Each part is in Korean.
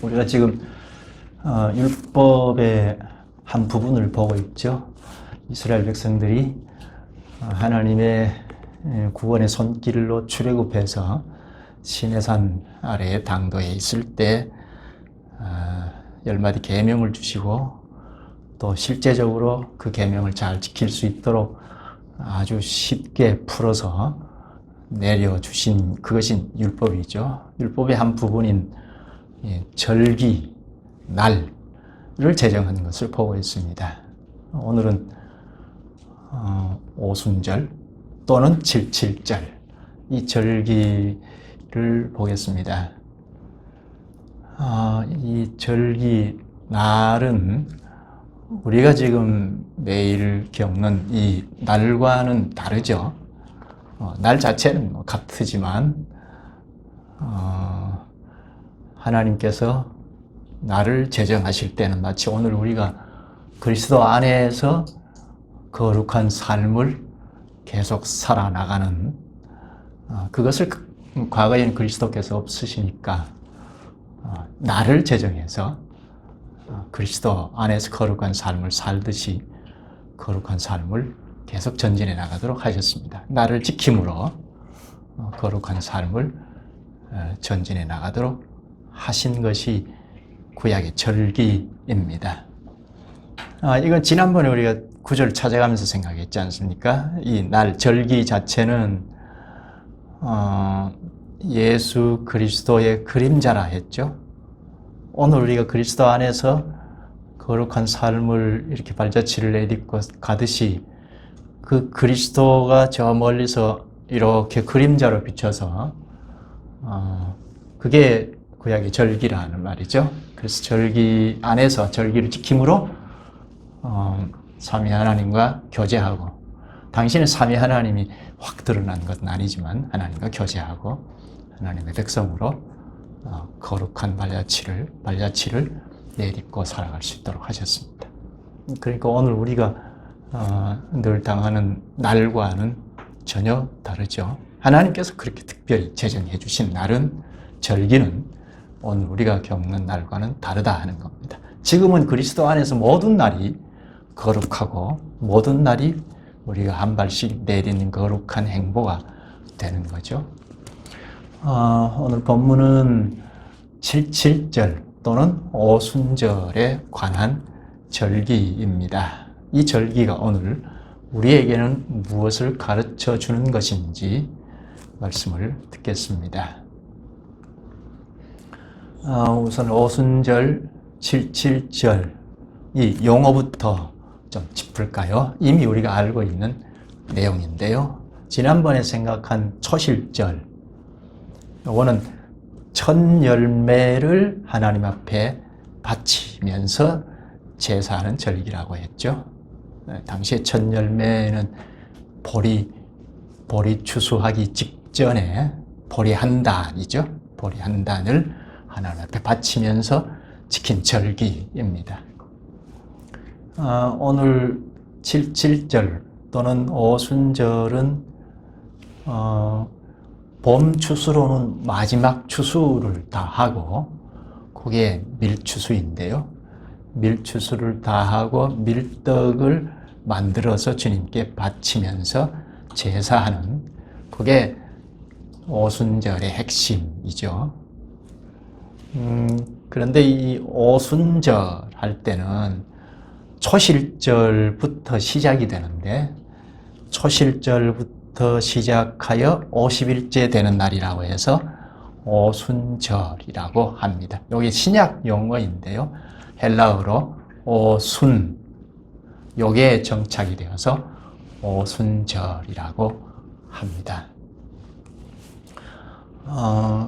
우리가 지금 율법의 한 부분을 보고 있죠. 이스라엘 백성들이 하나님의 구원의 손길로 출애굽해서 시내산 아래에 당도에 있을 때 10마디 계명을 주시고 또 실제적으로 그 계명을 잘 지킬 수 있도록 아주 쉽게 풀어서 내려주신 그것이 율법이죠. 율법의 한 부분인 절기, 날을 제정한 것을 보고 있습니다. 오늘은 오순절 또는 칠칠절, 이 절기를 보겠습니다. 이 절기, 날은 우리가 지금 매일 겪는 이 날과는 다르죠. 날 자체는 같으지만 하나님께서 날을 제정하실 때는 마치 오늘 우리가 그리스도 안에서 거룩한 삶을 계속 살아나가는 그것을 과거에는 그리스도께서 없으시니까 날을 제정해서 그리스도 안에서 거룩한 삶을 살듯이 거룩한 삶을 계속 전진해 나가도록 하셨습니다. 날을 지킴으로 거룩한 삶을 전진해 나가도록 하신 것이 구약의 절기입니다. 이건 지난번에 우리가 구절을 찾아가면서 생각했지 않습니까? 이 날, 절기 자체는 예수 그리스도의 그림자라 했죠. 오늘 우리가 그리스도 안에서 거룩한 삶을 이렇게 발자취를 내딛고 가듯이 그 그리스도가 저 멀리서 이렇게 그림자로 비춰서 그게 구약의 절기라는 말이죠. 그래서 절기 안에서 절기를 지킴으로 삼위 하나님과 교제하고, 당신은 삼위 하나님이 확 드러난 것은 아니지만 하나님과 교제하고 하나님의 백성으로 거룩한 발자취를 내딛고 살아갈 수 있도록 하셨습니다. 그러니까 오늘 우리가 늘 당하는 날과는 전혀 다르죠. 하나님께서 그렇게 특별히 제정해 주신 날은, 절기는 오늘 우리가 겪는 날과는 다르다 하는 겁니다. 지금은 그리스도 안에서 모든 날이 거룩하고 모든 날이 우리가 한 발씩 내리는 거룩한 행보가 되는 거죠. 오늘 본문은 칠칠절 또는 오순절에 관한 절기입니다. 이 절기가 오늘 우리에게는 무엇을 가르쳐 주는 것인지 말씀을 듣겠습니다. 우선 오순절, 칠칠절, 이 용어부터 좀 짚을까요? 이미 우리가 알고 있는 내용인데요. 지난번에 생각한 초실절, 이거는 첫 열매를 하나님 앞에 바치면서 제사하는 절기라고 했죠. 당시에 첫 열매는 보리 추수하기 직전에 보리 한 단이죠. 보리 한 단을 하나님 앞에 바치면서 지킨 절기입니다. 오늘 칠칠절 또는 오순절은 봄 추수로는 마지막 추수를 다 하고, 그게 밀추수인데요. 밀추수를 다 하고 밀떡을 만들어서 주님께 바치면서 제사하는, 그게 오순절의 핵심이죠. 그런데 이 오순절 할 때는 초실절부터 시작이 되는데, 초실절부터 시작하여 50일째 되는 날이라고 해서 오순절이라고 합니다. 이게 신약 용어인데요. 헬라어로 오순, 요게 정착이 되어서 오순절이라고 합니다.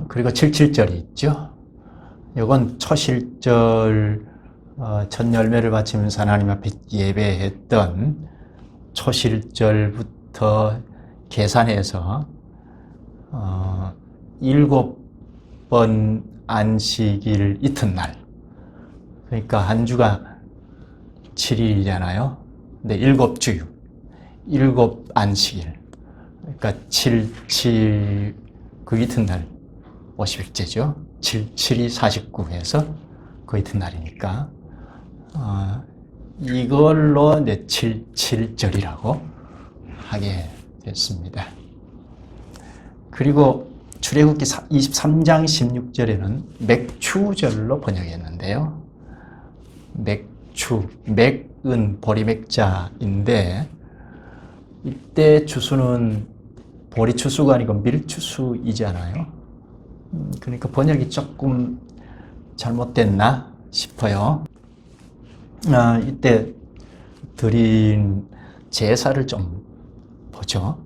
그리고 칠칠절이 있죠. 이건 초실절, 첫 열매를 바치면서 하나님 앞에 예배했던 초실절부터 계산해서 7번 안식일 이튿날, 그러니까 한 주가 7일이잖아요. 근데 7주, 7 안식일, 그러니까 7, 그 이튿날 50일째죠. 7, 7이 49 해서 그 이튿날이니까 이걸로 이제 77절이라고 하게 됐습니다. 그리고 출애굽기 23장 16절에는 맥추절로 번역했는데요. 맥추, 맥은 보리맥자인데 이때 추수는 보리추수가 아니고 밀추수이잖아요. 그러니까 번역이 조금 잘못됐나 싶어요. 이때 드린 제사를 좀 보죠.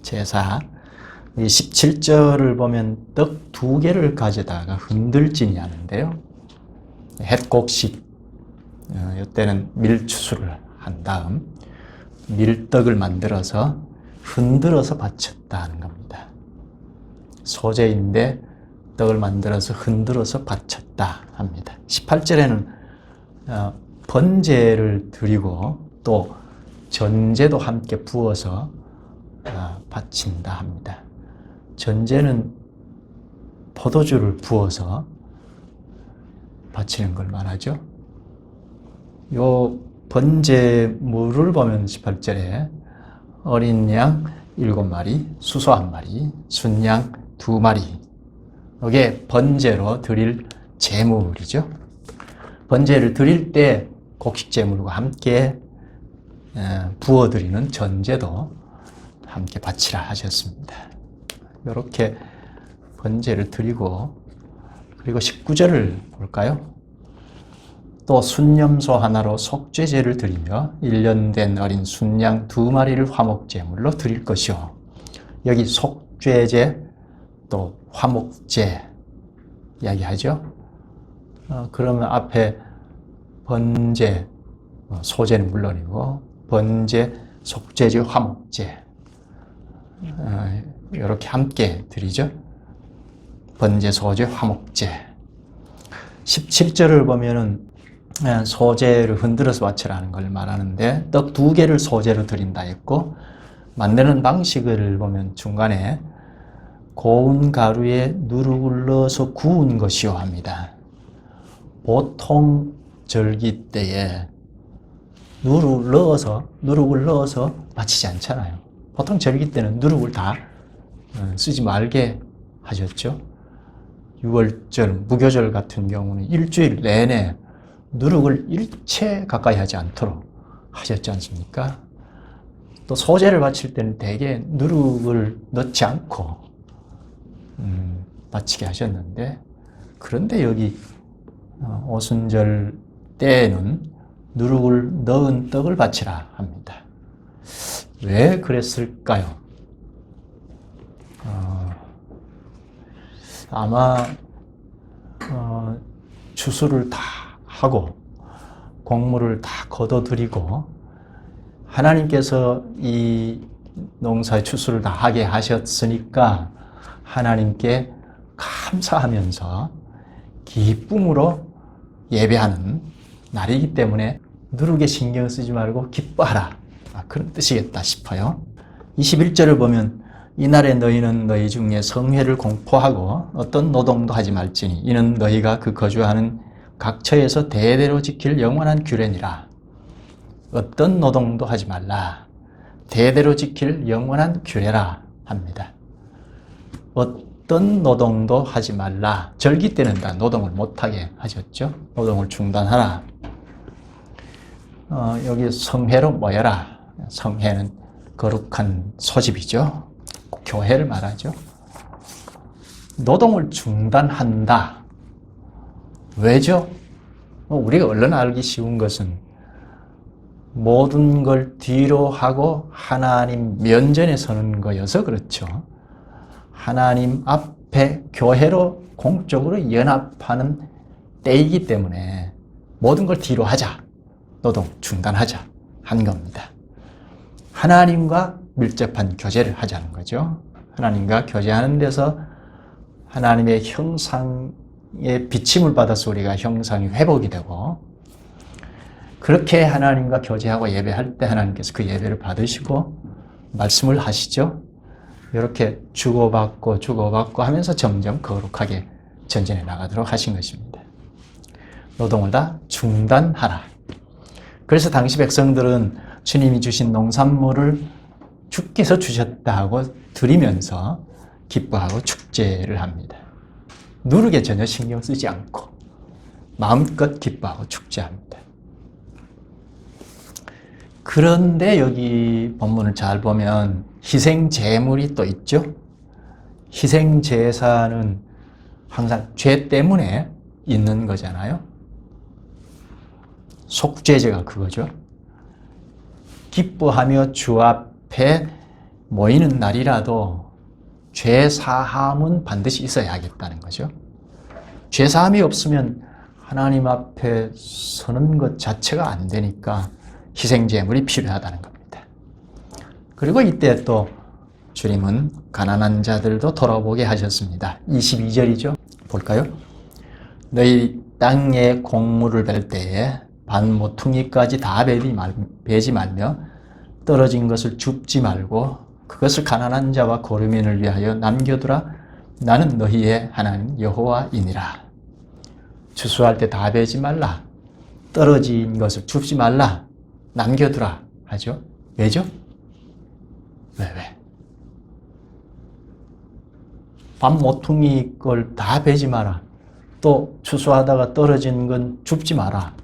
제사. 17절을 보면 떡 2개를 가져다가 흔들진이 하는데요. 햇곡식. 이때는 밀추수를 한 다음 밀떡을 만들어서 흔들어서 바쳤다 는 겁니다. 소재인데 떡을 만들어서 흔들어서 바쳤다 합니다. 18절에는 번제를 드리고 또 전제도 함께 부어서 바친다 합니다. 전제는 포도주를 부어서 바치는 걸 말하죠. 요 번제물을 보면 18절에 어린 양 7마리, 수소 1마리, 순양 2마리. 이게 번제로 드릴 제물이죠. 번제를 드릴 때 곡식제물과 함께 부어드리는 전제도 함께 바치라 하셨습니다. 이렇게 번제를 드리고, 그리고 19절을 볼까요? 또 순념소 하나로 속죄제를 드리며 1년 된 어린 순양 2마리를 화목제물로 드릴 것이요. 여기 속죄제 또 화목제 이야기하죠. 그러면 앞에 번제, 소제는 물론이고 번제, 속죄제, 화목제 이렇게 함께 드리죠. 번제, 소제, 화목제. 17절을 보면은 소제를 흔들어서 바치라는 걸 말하는데 떡 2개를 소제로 드린다 했고, 만드는 방식을 보면 중간에 고운 가루에 누룩을 넣어서 구운 것이요 합니다. 보통 절기 때에 누룩을 넣어서 바치지 않잖아요. 보통 절기 때는 누룩을 다 쓰지 말게 하셨죠. 6월절, 무교절 같은 경우는 일주일 내내 누룩을 일체 가까이 하지 않도록 하셨지 않습니까? 또 소제를 바칠 때는 대개 누룩을 넣지 않고 바치게 하셨는데, 그런데 여기 오순절 때에는 누룩을 넣은 떡을 바치라 합니다. 왜 그랬을까요? 아마 추수를 다 하고 곡물을 다 거둬들이고 하나님께서 이 농사의 추수를 다 하게 하셨으니까 하나님께 감사하면서 기쁨으로 예배하는 날이기 때문에 누룩에 신경 쓰지 말고 기뻐하라, 그런 뜻이겠다 싶어요. 21절을 보면 이날에 너희는 너희 중에 성회를 공포하고 어떤 노동도 하지 말지니 이는 너희가 그 거주하는 각처에서 대대로 지킬 영원한 규례니라. 어떤 노동도 하지 말라, 대대로 지킬 영원한 규례라 합니다. 어떤 노동도 하지 말라. 절기 때는 다 노동을 못하게 하셨죠. 노동을 중단하라. 여기 성회로 모여라. 성회는 거룩한 소집이죠. 교회를 말하죠. 노동을 중단한다. 왜죠? 우리가 얼른 알기 쉬운 것은 모든 걸 뒤로 하고 하나님 면전에 서는 거여서 그렇죠. 하나님 앞에 교회로 공적으로 연합하는 때이기 때문에 모든 걸 뒤로 하자, 노동 중단하자 한 겁니다. 하나님과 밀접한 교제를 하자는 거죠. 하나님과 교제하는 데서 하나님의 형상의 비침을 받아서 우리가 형상이 회복이 되고, 그렇게 하나님과 교제하고 예배할 때 하나님께서 그 예배를 받으시고 말씀을 하시죠. 이렇게 주고받고 하면서 점점 거룩하게 전진해 나가도록 하신 것입니다. 노동을 다 중단하라. 그래서 당시 백성들은 주님이 주신 농산물을 주께서 주셨다 하고 드리면서 기뻐하고 축제를 합니다. 누룩에 전혀 신경 쓰지 않고 마음껏 기뻐하고 축제합니다. 그런데 여기 본문을 잘 보면 희생 제물이 또 있죠. 희생 제사는 항상 죄 때문에 있는 거잖아요. 속죄제가 그거죠. 기뻐하며 주 앞에 모이는 날이라도 죄 사함은 반드시 있어야 하겠다는 거죠. 죄 사함이 없으면 하나님 앞에 서는 것 자체가 안 되니까 희생 제물이 필요하다는 겁니다. 그리고 이때 또 주님은 가난한 자들도 돌아보게 하셨습니다. 22절이죠. 볼까요? 너희 땅에 곡물을 벨 때에 반 모퉁이까지 다 베지 말며 떨어진 것을 줍지 말고 그것을 가난한 자와 고르민을 위하여 남겨두라. 나는 너희의 하나님 여호와이니라. 추수할 때 다 베지 말라. 떨어진 것을 줍지 말라. 남겨두라 하죠. 왜죠? 왜? 반 모퉁이 걸 다 베지 마라. 또 추수하다가 떨어진 건 줍지 마라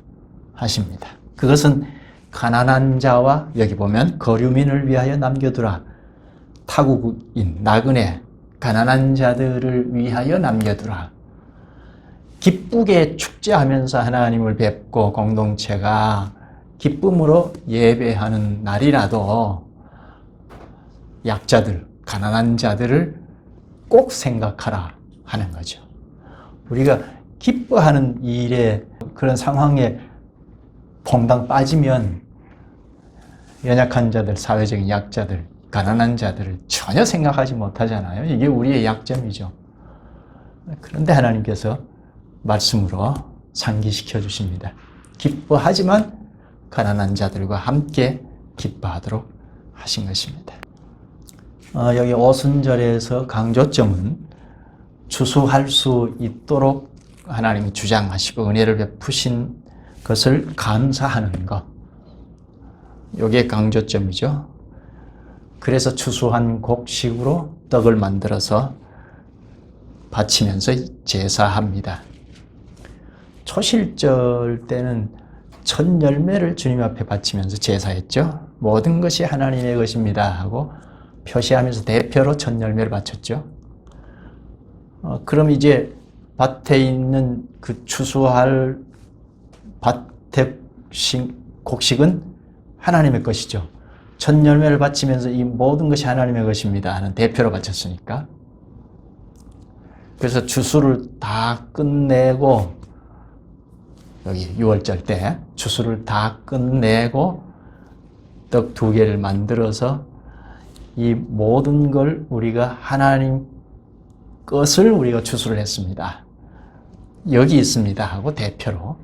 하십니다. 그것은 가난한 자와 여기 보면 거류민을 위하여 남겨두라. 타국인 나그네 가난한 자들을 위하여 남겨두라. 기쁘게 축제하면서 하나님을 뵙고 공동체가 기쁨으로 예배하는 날이라도 약자들, 가난한 자들을 꼭 생각하라 하는 거죠. 우리가 기뻐하는 일에 그런 상황에 퐁당 빠지면 연약한 자들, 사회적인 약자들, 가난한 자들을 전혀 생각하지 못하잖아요. 이게 우리의 약점이죠. 그런데 하나님께서 말씀으로 상기시켜 주십니다. 기뻐하지만 가난한 자들과 함께 기뻐하도록 하신 것입니다. 여기 오순절에서 강조점은 추수할 수 있도록 하나님이 주장하시고 은혜를 베푸신 것을 감사하는 것. 이게 강조점이죠. 그래서 추수한 곡식으로 떡을 만들어서 바치면서 제사합니다. 초실절 때는 첫 열매를 주님 앞에 바치면서 제사했죠. 모든 것이 하나님의 것입니다 하고 표시하면서 대표로 첫 열매를 바쳤죠. 그럼 이제 밭에 있는 그 추수할 밭의 곡식은 하나님의 것이죠. 첫 열매를 바치면서 이 모든 것이 하나님의 것입니다 하는 대표로 바쳤으니까. 그래서 추수를 다 끝내고 여기 6월절 때 추수를 다 끝내고 떡 2개를 만들어서 이 모든 걸 우리가 하나님 것을 우리가 추수를 했습니다. 여기 있습니다 하고 대표로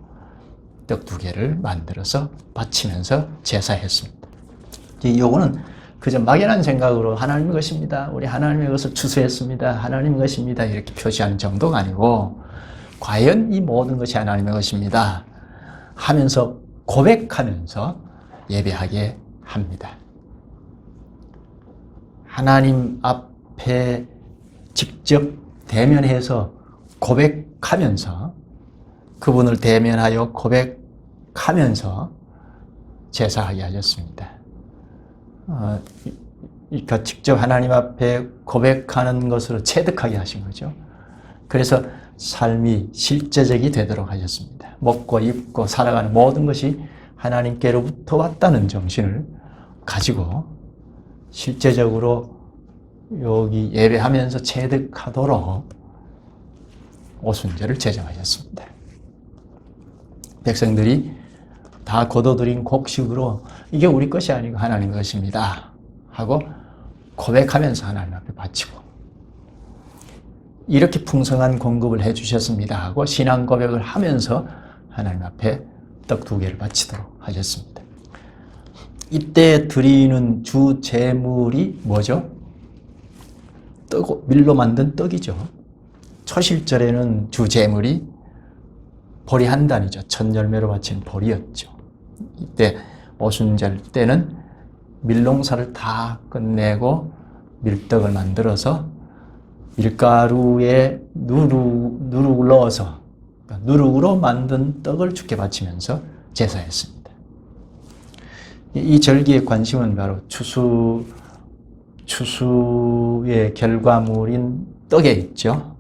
떡 2개를 만들어서 바치면서 제사했습니다. 요거는 그저 막연한 생각으로 하나님의 것입니다. 우리 하나님의 것을 추수했습니다. 하나님의 것입니다. 이렇게 표시하는 정도가 아니고 과연 이 모든 것이 하나님의 것입니다 하면서 고백하면서 예배하게 합니다. 하나님 앞에 직접 대면해서 고백하면서 그분을 대면하여 고백하면서 제사하게 하셨습니다. 그러니까 직접 하나님 앞에 고백하는 것으로 체득하게 하신 거죠. 그래서 삶이 실제적이 되도록 하셨습니다. 먹고 입고 살아가는 모든 것이 하나님께로부터 왔다는 정신을 가지고 실제적으로 여기 예배하면서 체득하도록 오순절을 제정하셨습니다. 백성들이 다 거둬들인 곡식으로 이게 우리 것이 아니고 하나님 것입니다 하고 고백하면서 하나님 앞에 바치고 이렇게 풍성한 공급을 해주셨습니다 하고 신앙 고백을 하면서 하나님 앞에 떡 2개를 바치도록 하셨습니다. 이때 드리는 주 제물이 뭐죠? 밀로 만든 떡이죠. 초실절에는 주 제물이 보리 한 단이죠. 첫 열매로 바친 보리였죠. 이때 오순절 때는 밀농사를 다 끝내고 밀떡을 만들어서 밀가루에 누룩을 넣어서 누룩으로 만든 떡을 주께 바치면서 제사했습니다. 이 절기의 관심은 바로 추수의 결과물인 떡에 있죠.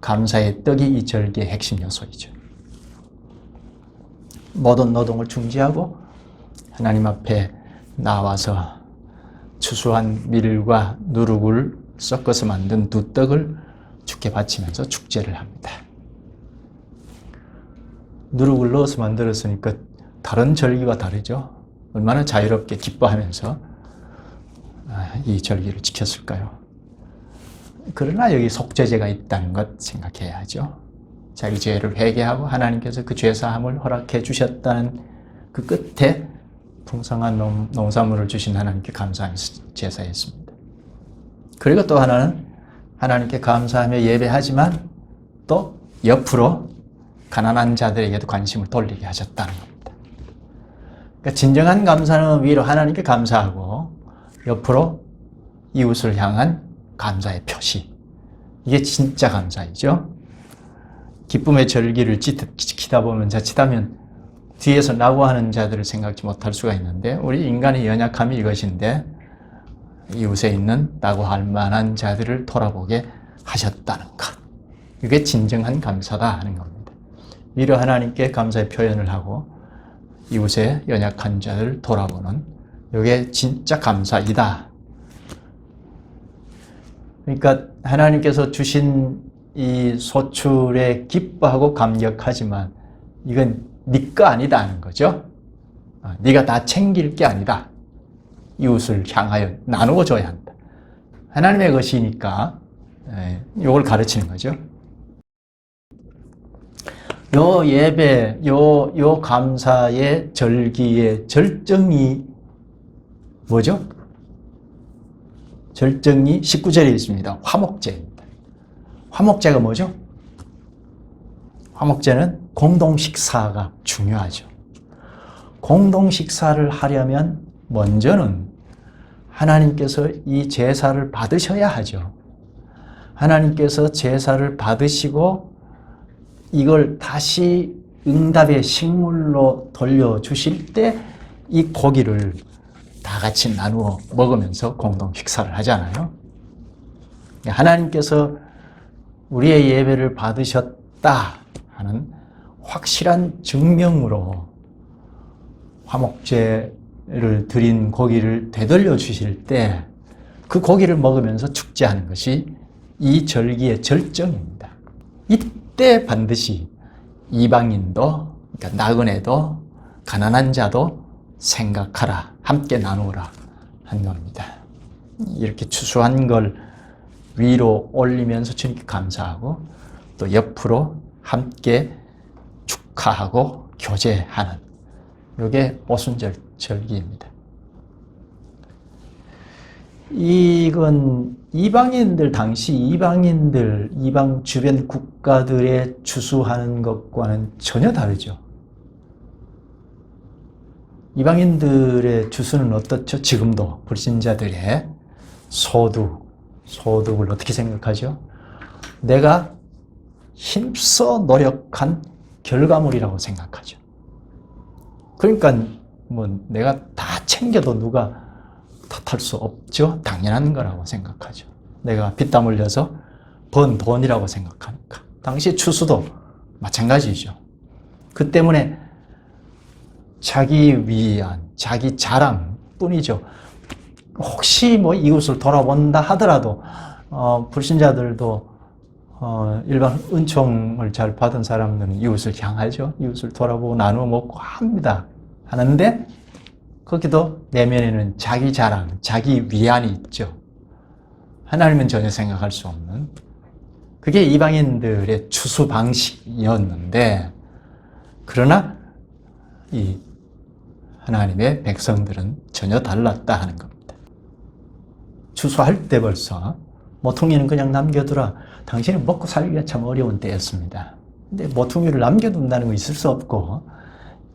감사의 떡이 이 절기의 핵심 요소이죠. 모든 노동을 중지하고 하나님 앞에 나와서 추수한 밀과 누룩을 섞어서 만든 두 떡을 주께 바치면서 축제를 합니다. 누룩을 넣어서 만들었으니까 다른 절기와 다르죠. 얼마나 자유롭게 기뻐하면서 이 절기를 지켰을까요? 그러나 여기 속죄제가 있다는 것 생각해야죠. 자기 죄를 회개하고 하나님께서 그 죄사함을 허락해 주셨다는 그 끝에 풍성한 농산물을 주신 하나님께 감사하면서 제사했습니다. 그리고 또 하나는 하나님께 감사하며 예배하지만 또 옆으로 가난한 자들에게도 관심을 돌리게 하셨다는 겁니다. 그러니까 진정한 감사는 위로 하나님께 감사하고 옆으로 이웃을 향한 감사의 표시. 이게 진짜 감사이죠. 기쁨의 절기를 지키다 보면 자칫하면 뒤에서 낙오하는 자들을 생각지 못할 수가 있는데 우리 인간의 연약함이 이것인데 이웃에 있는 낙오할 만한 자들을 돌아보게 하셨다는 것. 이게 진정한 감사다 하는 겁니다. 위로 하나님께 감사의 표현을 하고 이웃의 연약한 자들을 돌아보는 이게 진짜 감사이다. 그러니까 하나님께서 주신 이 소출에 기뻐하고 감격하지만 이건 네 거 아니다는 거죠. 네가 다 챙길 게 아니다. 이웃을 향하여 나누어 줘야 한다. 하나님의 것이니까 이걸 가르치는 거죠. 요 예배, 요 감사의 절기의 절정이 뭐죠? 절정이 19절에 있습니다. 화목제입니다. 화목제가 뭐죠? 화목제는 공동 식사가 중요하죠. 공동 식사를 하려면 먼저는 하나님께서 이 제사를 받으셔야 하죠. 하나님께서 제사를 받으시고 이걸 다시 응답의 식물로 돌려주실 때 이 고기를 다 같이 나누어 먹으면서 공동 식사를 하잖아요. 하나님께서 우리의 예배를 받으셨다 하는 확실한 증명으로 화목제를 드린 고기를 되돌려 주실 때 그 고기를 먹으면서 축제하는 것이 이 절기의 절정입니다. 이때 반드시 이방인도, 그러니까 나그네도, 가난한 자도 생각하라, 함께 나누라 한 겁니다. 이렇게 추수한 걸 위로 올리면서 주님께 감사하고 또 옆으로 함께 축하하고 교제하는 이게 오순절 절기입니다. 이건 당시 이방인들, 이방 주변 국가들의 추수하는 것과는 전혀 다르죠. 이방인들의 추수는 어떻죠? 지금도 불신자들의 소득을 어떻게 생각하죠? 내가 힘써 노력한 결과물이라고 생각하죠. 그러니까 내가 다 챙겨도 누가 탓할 수 없죠. 당연한 거라고 생각하죠. 내가 피땀 흘려서 번 돈이라고 생각하니까. 당시 추수도 마찬가지죠. 그 때문에 자기 위안, 자기 자랑 뿐이죠. 혹시 이웃을 돌아본다 하더라도 불신자들도 일반 은총을 잘 받은 사람들은 이웃을 향하죠. 이웃을 돌아보고 나누어 먹고 하는데 거기도 내면에는 자기 자랑, 자기 위안이 있죠. 하나님은 전혀 생각할 수 없는. 그게 이방인들의 추수 방식이었는데 그러나 이 하나님의 백성들은 전혀 달랐다 하는 겁니다. 추수할 때 벌써 모퉁이는 그냥 남겨두라. 당신은 먹고 살기가 참 어려운 때였습니다. 근데 모퉁이를 남겨둔다는 거 있을 수 없고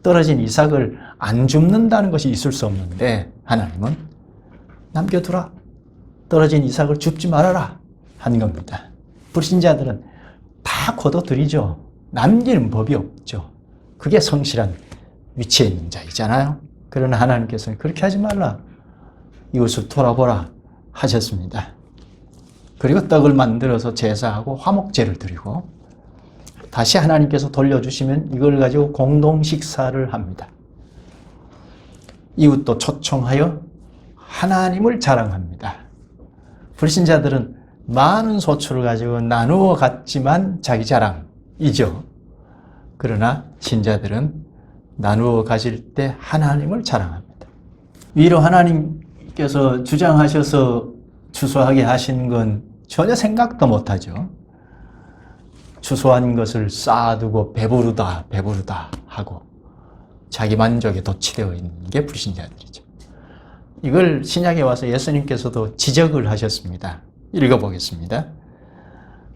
떨어진 이삭을 안 줍는다는 것이 있을 수 없는데 하나님은 남겨두라. 떨어진 이삭을 줍지 말아라 한 겁니다. 불신자들은 다 거둬들이죠. 남기는 법이 없죠. 그게 성실한 위치에 있는 자이잖아요. 그러나 하나님께서는 그렇게 하지 말라. 이웃을 돌아보라 하셨습니다. 그리고 떡을 만들어서 제사하고 화목제를 드리고 다시 하나님께서 돌려주시면 이걸 가지고 공동 식사를 합니다. 이웃도 초청하여 하나님을 자랑합니다. 불신자들은 많은 소출을 가지고 나누어 갖지만 자기 자랑이죠. 그러나 신자들은 나누어 가질 때 하나님을 자랑합니다. 위로 하나님께서 주장하셔서 추수하게 하신 건 전혀 생각도 못하죠. 추수한 것을 쌓아두고 배부르다 하고 자기 만족에 도취되어 있는 게 불신자들이죠. 이걸 신약에 와서 예수님께서도 지적을 하셨습니다. 읽어보겠습니다.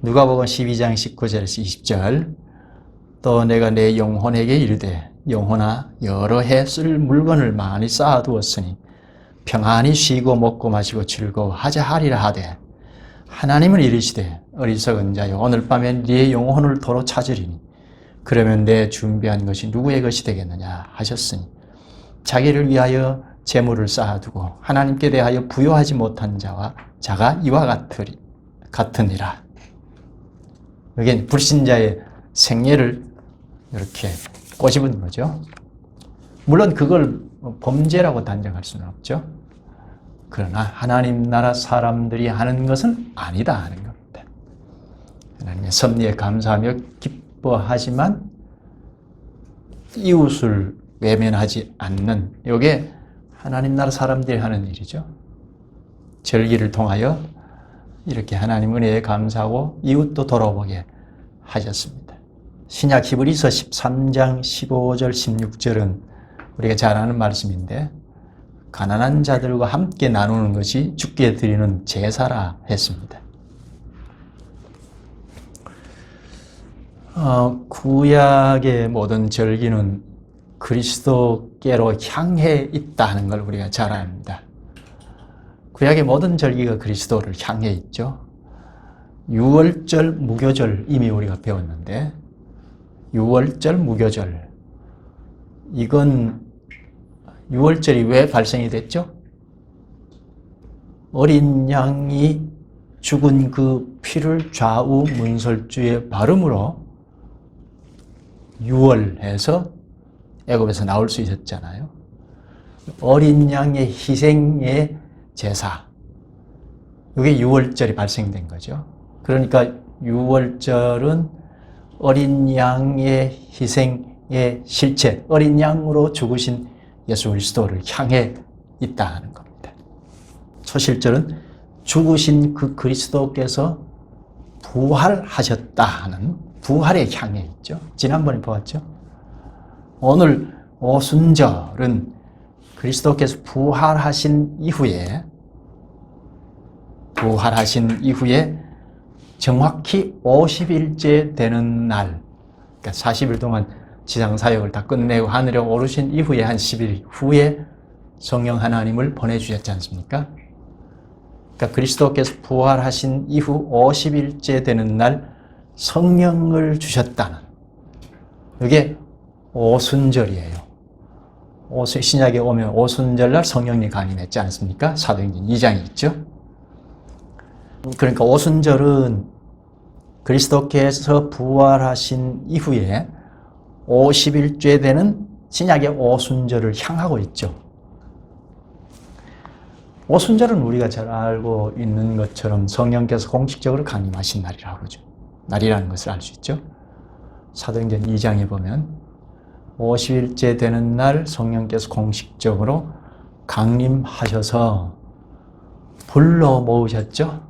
누가복음 12장 19절에서 20절. 또 내가 내 영혼에게 이르되 영혼아 여러 해 쓸 물건을 많이 쌓아두었으니 평안히 쉬고 먹고 마시고 즐거워하자 하리라 하되 하나님은 이르시되 어리석은 자여 오늘 밤에 네 영혼을 도로 찾으리니 그러면 내 준비한 것이 누구의 것이 되겠느냐 하셨으니 자기를 위하여 재물을 쌓아두고 하나님께 대하여 부요하지 못한 자가 이와 같으니라. 여기는 불신자의 생애를 이렇게 꼬집은 거죠. 물론 그걸 범죄라고 단정할 수는 없죠. 그러나 하나님 나라 사람들이 하는 것은 아니다 하는 겁니다. 하나님의 섭리에 감사하며 기뻐하지만 이웃을 외면하지 않는, 이게 하나님 나라 사람들이 하는 일이죠. 절기를 통하여 이렇게 하나님 은혜에 감사하고 이웃도 돌아보게 하셨습니다. 신약 히브리서 13장 15절 16절은 우리가 잘 아는 말씀인데 가난한 자들과 함께 나누는 것이 주께 드리는 제사라 했습니다. 구약의 모든 절기는 그리스도께로 향해 있다는 걸 우리가 잘 압니다. 구약의 모든 절기가 그리스도를 향해 있죠. 유월절, 무교절 이미 우리가 배웠는데 유월절, 무교절 이건 유월절이 왜 발생이 됐죠? 어린 양이 죽은 그 피를 좌우 문설주에 바름으로 유월해서 애굽에서 나올 수 있었잖아요. 어린 양의 희생의 제사, 이게 유월절이 발생된 거죠. 그러니까 유월절은 어린 양의 희생의 실체, 어린 양으로 죽으신 예수 그리스도를 향해 있다는 겁니다. 초실절은 죽으신 그 그리스도께서 부활하셨다는 부활에 향해 있죠. 지난번에 보았죠. 오늘 오순절은 그리스도께서 부활하신 이후에 정확히 50일째 되는 날, 그러니까 40일 동안 지상사역을 다 끝내고 하늘에 오르신 이후에 한 10일 후에 성령 하나님을 보내주셨지 않습니까? 그러니까 그리스도께서 부활하신 이후 50일째 되는 날 성령을 주셨다는, 이게 오순절이에요. 신약에 오면 오순절날 성령이 강림했지 않습니까? 사도행전 2장에 있죠. 그러니까 오순절은 그리스도께서 부활하신 이후에 50일째 되는 신약의 오순절을 향하고 있죠. 오순절은 우리가 잘 알고 있는 것처럼 성령께서 공식적으로 강림하신 날이라고 그러죠. 날이라는 것을 알 수 있죠. 사도행전 2장에 보면 50일째 되는 날 성령께서 공식적으로 강림하셔서 불러 모으셨죠.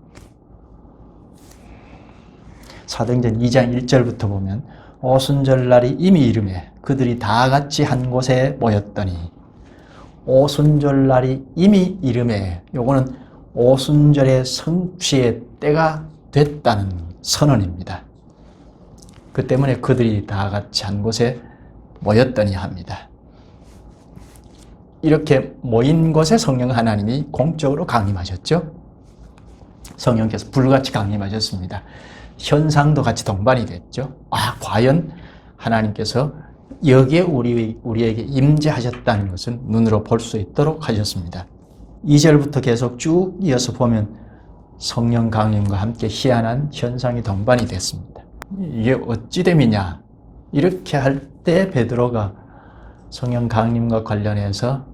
사도행전 2장 1절부터 보면 오순절날이 이미 이름에 그들이 다 같이 한 곳에 모였더니, 오순절날이 이미 이름에, 요거는 오순절의 성취의 때가 됐다는 선언입니다. 그 때문에 그들이 다 같이 한 곳에 모였더니 합니다. 이렇게 모인 곳에 성령 하나님이 공적으로 강림하셨죠. 성령께서 불같이 강림하셨습니다. 현상도 같이 동반이 됐죠. 과연 하나님께서 여기에 우리에게 임재하셨다는 것을 눈으로 볼 수 있도록 하셨습니다. 2절부터 계속 쭉 이어서 보면 성령 강림과 함께 희한한 현상이 동반이 됐습니다. 이게 어찌 됨이냐? 이렇게 할 때 베드로가 성령 강림과 관련해서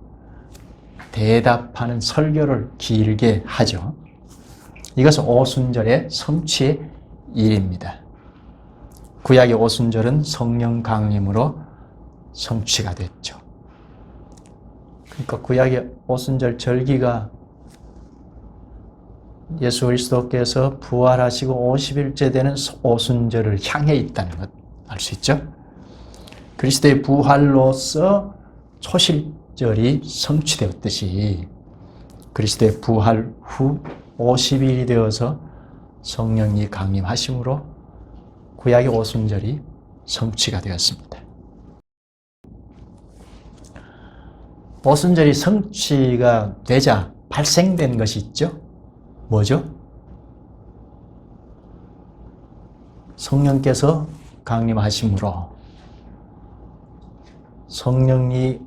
대답하는 설교를 길게 하죠. 이것은 오순절의 성취의 일입니다. 구약의 오순절은 성령 강림으로 성취가 됐죠. 그러니까 구약의 오순절 절기가 예수 그리스도께서 부활하시고 50일째 되는 오순절을 향해 있다는 것 알 수 있죠. 그리스도의 부활로서 초실절이 성취되었듯이 그리스도의 부활 후 50일이 되어서 성령이 강림하심으로 구약의 오순절이 성취가 되었습니다. 오순절이 성취가 되자 발생된 것이 있죠. 뭐죠? 성령께서 강림하심으로 성령이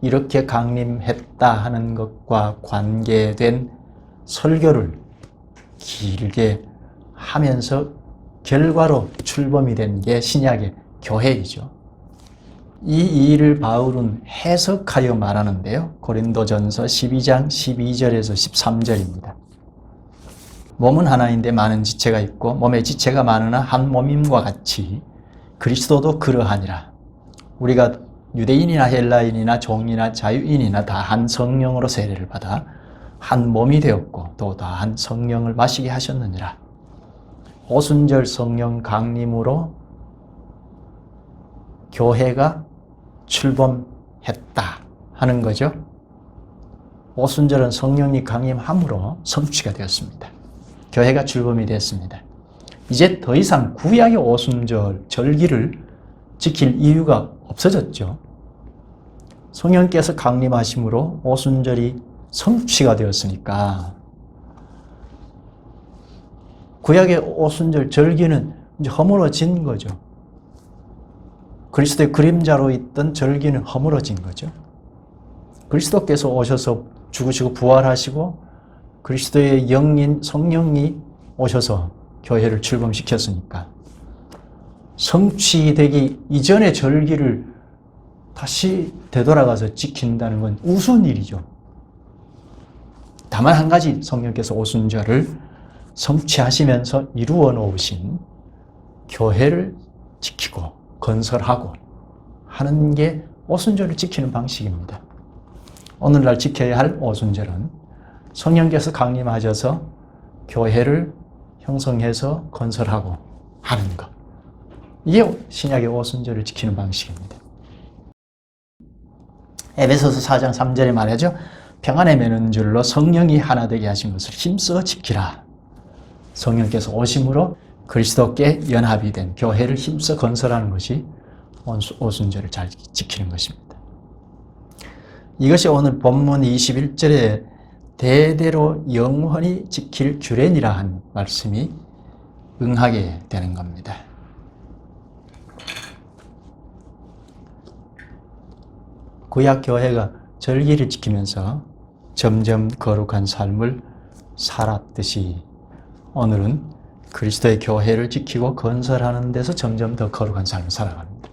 이렇게 강림했다 하는 것과 관계된 설교를 길게 하면서 결과로 출범이 된 게 신약의 교회이죠. 이 일을 바울은 해석하여 말하는데요. 고린도전서 12장 12절에서 13절입니다. 몸은 하나인데 많은 지체가 있고 몸에 지체가 많으나 한 몸임과 같이 그리스도도 그러하니라. 우리가 유대인이나 헬라인이나 종이나 자유인이나 다 한 성령으로 세례를 받아 한 몸이 되었고 또 다 한 성령을 마시게 하셨느니라. 오순절 성령 강림으로 교회가 출범했다 하는 거죠. 오순절은 성령이 강림함으로 성취가 되었습니다. 교회가 출범이 됐습니다. 이제 더 이상 구약의 오순절 절기를 지킬 이유가 없어졌죠. 성령께서 강림하심으로 오순절이 성취가 되었으니까 구약의 오순절 절기는 이제 허물어진 거죠. 그리스도의 그림자로 있던 절기는 허물어진 거죠. 그리스도께서 오셔서 죽으시고 부활하시고 그리스도의 영인 성령이 오셔서 교회를 출범시켰으니까 성취되기 이전의 절기를 다시 되돌아가서 지킨다는 건 우스운 일이죠. 다만 한 가지 성령께서 오순절을 성취하시면서 이루어 놓으신 교회를 지키고 건설하고 하는 게 오순절을 지키는 방식입니다. 오늘날 지켜야 할 오순절은 성령께서 강림하셔서 교회를 형성해서 건설하고 하는 것. 이게 신약의 오순절을 지키는 방식입니다. 에베소서 4장 3절에 말하죠. 평안에 매는 줄로 성령이 하나 되게 하신 것을 힘써 지키라. 성령께서 오심으로 그리스도께 연합이 된 교회를 힘써 건설하는 것이 오순절을 잘 지키는 것입니다. 이것이 오늘 본문 21절에 대대로 영원히 지킬 규례니라 한 말씀이 응하게 되는 겁니다. 구약 교회가 절기를 지키면서 점점 거룩한 삶을 살았듯이 오늘은 그리스도의 교회를 지키고 건설하는 데서 점점 더 거룩한 삶을 살아갑니다.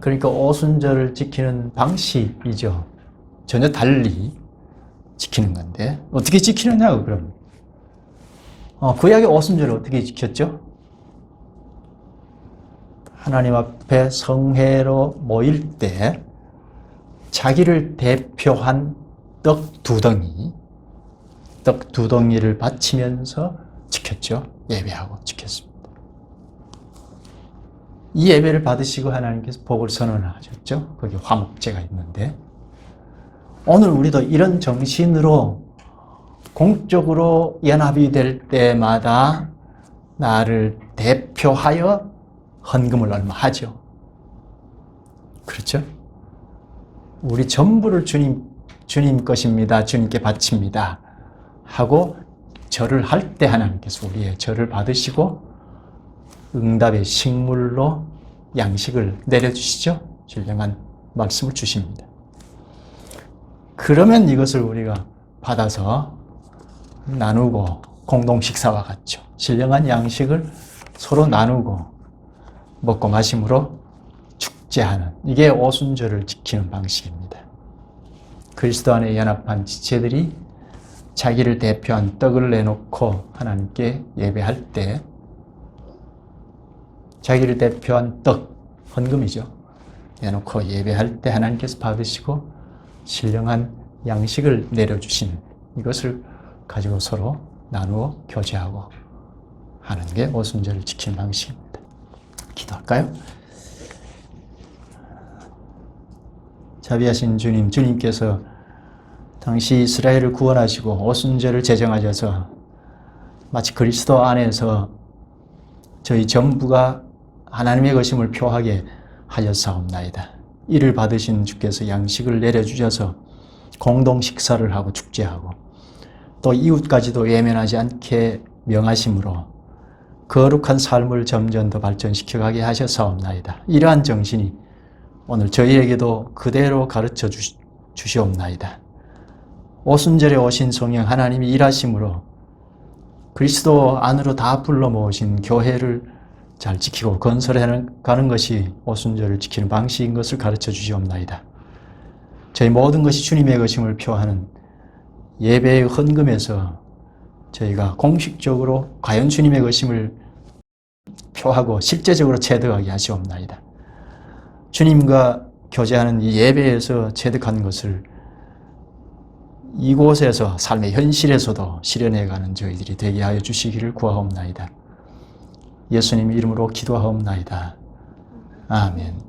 그러니까 오순절을 지키는 방식이죠. 전혀 달리 지키는 건데 어떻게 지키느냐고 그럼. 구약의 오순절을 어떻게 지켰죠? 하나님 앞에 성회로 모일 때 자기를 대표한 떡 두 덩이를 바치면서 지켰죠. 예배하고 지켰습니다. 이 예배를 받으시고 하나님께서 복을 선언하셨죠. 거기 화목제가 있는데 오늘 우리도 이런 정신으로 공적으로 연합이 될 때마다 나를 대표하여 헌금을 얼마 하죠. 그렇죠? 우리 전부를 주님 것입니다. 주님께 바칩니다. 하고 절을 할 때 하나님께서 우리의 절을 받으시고 응답의 식물로 양식을 내려주시죠. 신령한 말씀을 주십니다. 그러면 이것을 우리가 받아서 나누고 공동 식사와 같죠. 신령한 양식을 서로 나누고 먹고 마심으로 축제하는, 이게 오순절을 지키는 방식입니다. 그리스도 안에 연합한 지체들이 자기를 대표한 떡을 내놓고 하나님께 예배할 때, 자기를 대표한 떡, 헌금이죠. 내놓고 예배할 때 하나님께서 받으시고 신령한 양식을 내려주시는, 이것을 가지고 서로 나누어 교제하고 하는 게 오순절을 지키는 방식입니다. 기도할까요? 자비하신 주님, 주님께서 당시 이스라엘을 구원하시고 오순절을 제정하셔서 마치 그리스도 안에서 저희 전부가 하나님의 것임을 표하게 하셨사옵나이다. 이를 받으신 주께서 양식을 내려주셔서 공동 식사를 하고 축제하고 또 이웃까지도 외면하지 않게 명하심으로 거룩한 삶을 점점 더 발전시켜가게 하셨사옵나이다. 이러한 정신이 오늘 저희에게도 그대로 가르쳐 주시옵나이다. 오순절에 오신 성령 하나님이 일하심으로 그리스도 안으로 다 불러 모으신 교회를 잘 지키고 건설해 가는 것이 오순절을 지키는 방식인 것을 가르쳐 주시옵나이다. 저희 모든 것이 주님의 것임을 표하는 예배의 헌금에서 저희가 공식적으로 과연 주님의 것임을 표하고 실제적으로 체득하게 하시옵나이다. 주님과 교제하는 이 예배에서 체득한 것을 이곳에서 삶의 현실에서도 실현해가는 저희들이 되게 하여 주시기를 구하옵나이다. 예수님 이름으로 기도하옵나이다. 아멘.